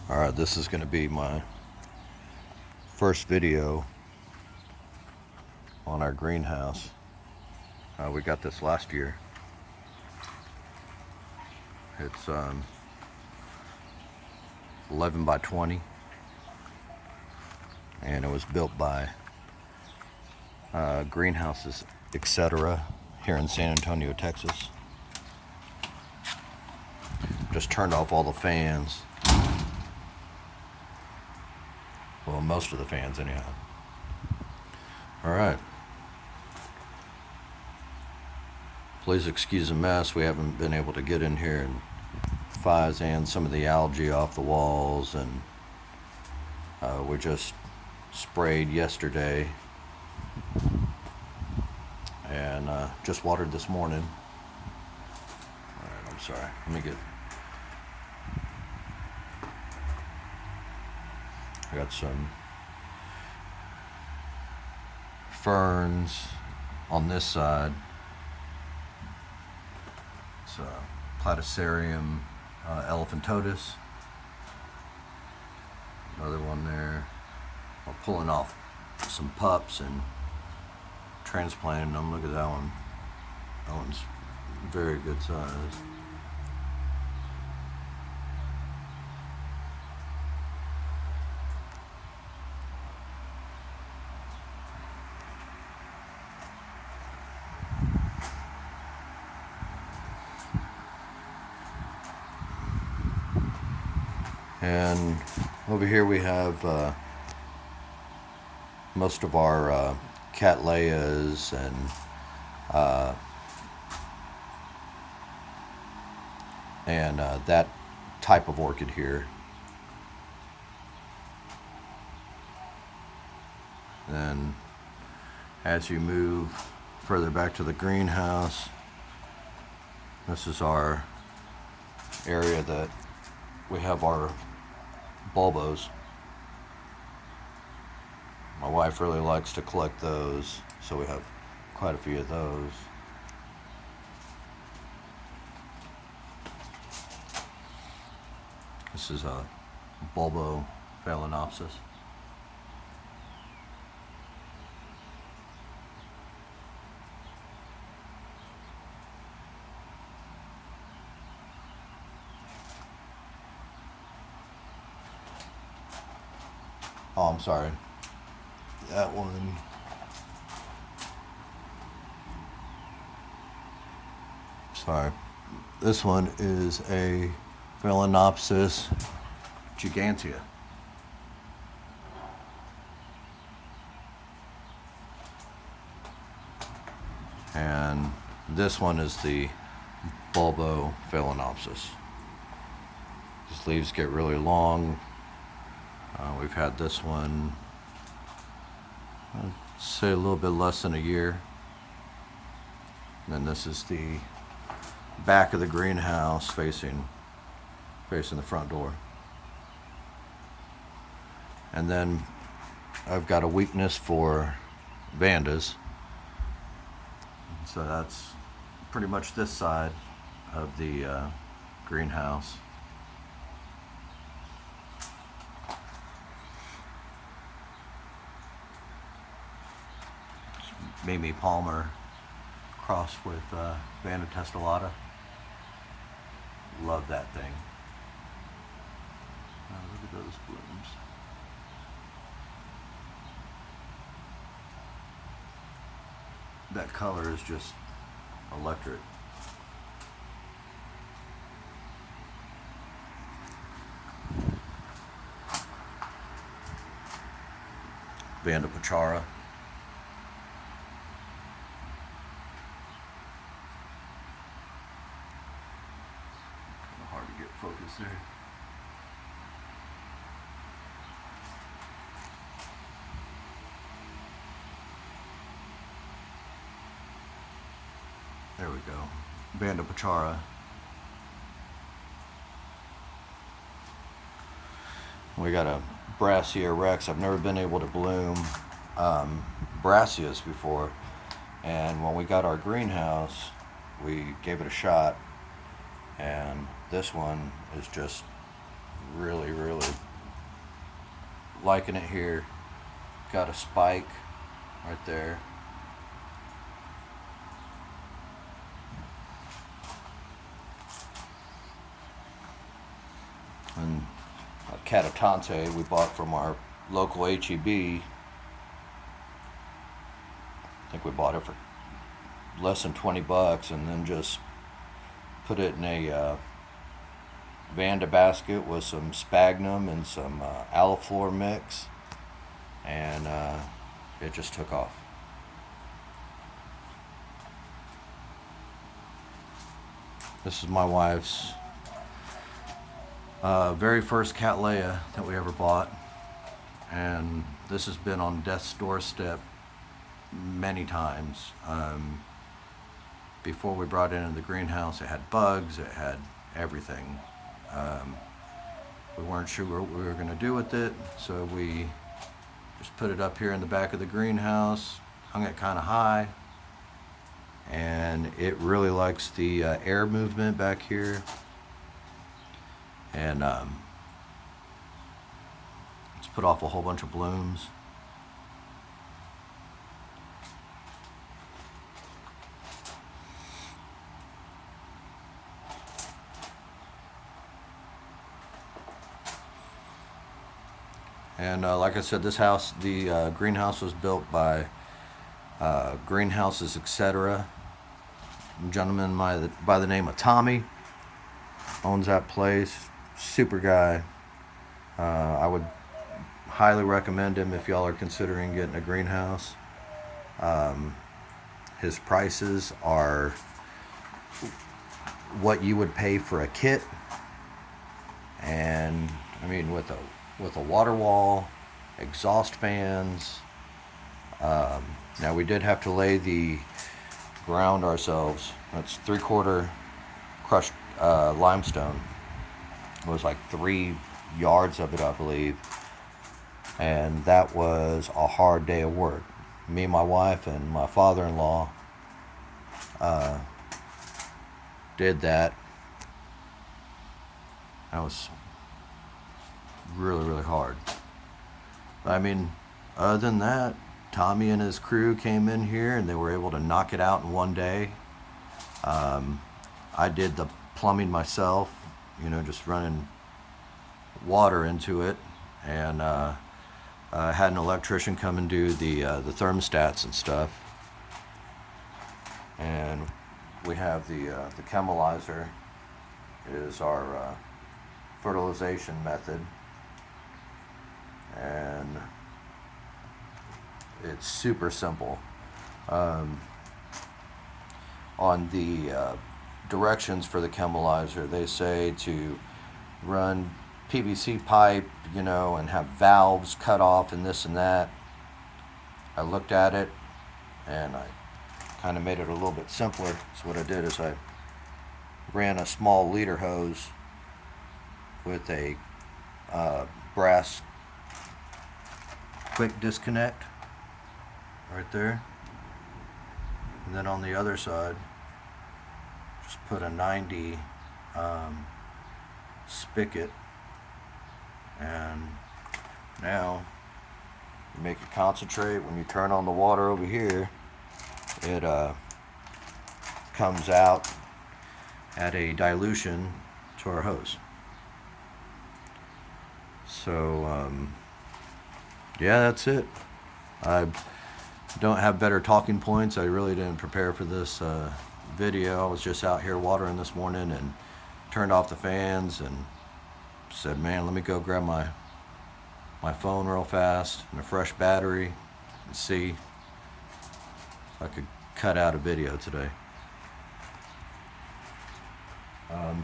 Alright, this is going to be my first video on our greenhouse. We got this last year. It's 11 by 20 and it was built by Greenhouses Etc. here in San Antonio, Texas. Just turned off all the fans. Well, most of the fans anyhow. Alright. Please excuse the mess. We haven't been able to get in here and and some of the algae off the walls, and we just sprayed yesterday and just watered this morning. Alright, I'm sorry. Let me get... I got some ferns on this side. It's Platycerium elephantotus. Another one there. I'm pulling off some pups and transplanting them. Look at that one. That one's very good size. And over here we have most of our Cattleyas and that type of orchid here. Then as you move further back to the greenhouse, this is our area that we have our bulbos. My wife really likes to collect those, so we have quite a few of those. This is a bulbo phalaenopsis. Oh, I'm sorry. That one. Sorry. This one is a Phalaenopsis gigantea. And this one is the Bulbo Phalaenopsis. These leaves get really long. We've had this one, I'd say a little bit less than a year. And then this is the back of the greenhouse facing the front door. And then I've got a weakness for Vandas. So that's pretty much this side of the greenhouse. Mamie Palmer crossed with Vanda testulata. Love that thing. Oh, look at those blooms. That color is just electric. Vanda Pachara. Hard to get focus there. There we go. Vanda Pachara. We got a Brassia Rex. I've never been able to bloom Brassias before, and when we got our greenhouse, we gave it a shot, and this one is just really, really liking it here. Got a spike right there. And a Catatante we bought from our local HEB. I think we bought it for less than $20, and then just put it in a Vanda basket with some sphagnum and some Aliflor mix, and it just took off. This is my wife's very first Cattleya that we ever bought, and this has been on death's doorstep many times. Before we brought it into the greenhouse, it had bugs, it had everything. We weren't sure what we were going to do with it, so we just put it up here in the back of the greenhouse, hung it kind of high, and it really likes the air movement back here. And it's put off a whole bunch of blooms. And like I said, this house, the greenhouse was built by Greenhouses Etc. A gentleman by the name of Tommy owns that place. Super guy. I would highly recommend him if y'all are considering getting a greenhouse. His prices are what you would pay for a kit, and I mean with a water wall, exhaust fans. Now we did have to lay the ground ourselves. That's 3/4 crushed limestone. It was like 3 yards of it, I believe, and that was a hard day of work. Me, my wife, and my father-in-law did that. That was really, really hard. I mean, other than that, Tommy and his crew came in here and they were able to knock it out in one day. I did the plumbing myself, just running water into it, and had an electrician come and do the thermostats and stuff. And we have the chemilizer is our fertilization method, and it's super simple. On the directions for the chemilizer, they say to run PVC pipe, and have valves cut off and this and that. I looked at it and I kind of made it a little bit simpler. So what I did is I ran a small leader hose with a brass quick disconnect right there, and then on the other side just put a 90 spigot, and now you make it concentrate. When you turn on the water over here, it comes out at a dilution to our hose. So yeah, that's it. I don't have better talking points. I really didn't prepare for this video. I was just out here watering this morning and turned off the fans and said, man, let me go grab my phone real fast and a fresh battery and see if I could cut out a video today.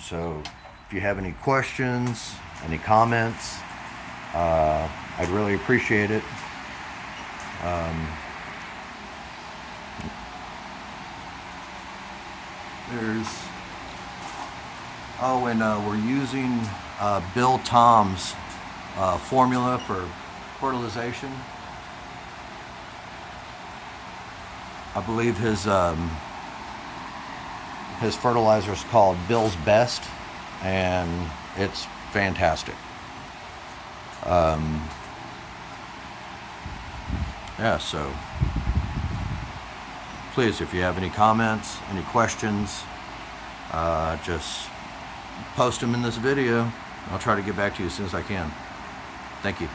So if you have any questions, any comments, I'd really appreciate it. We're using Bill Tom's formula for fertilization. I believe his fertilizer is called Bill's Best, and it's fantastic. Yeah, so please, if you have any comments, any questions, just post them in this video. I'll try to get back to you as soon as I can. Thank you.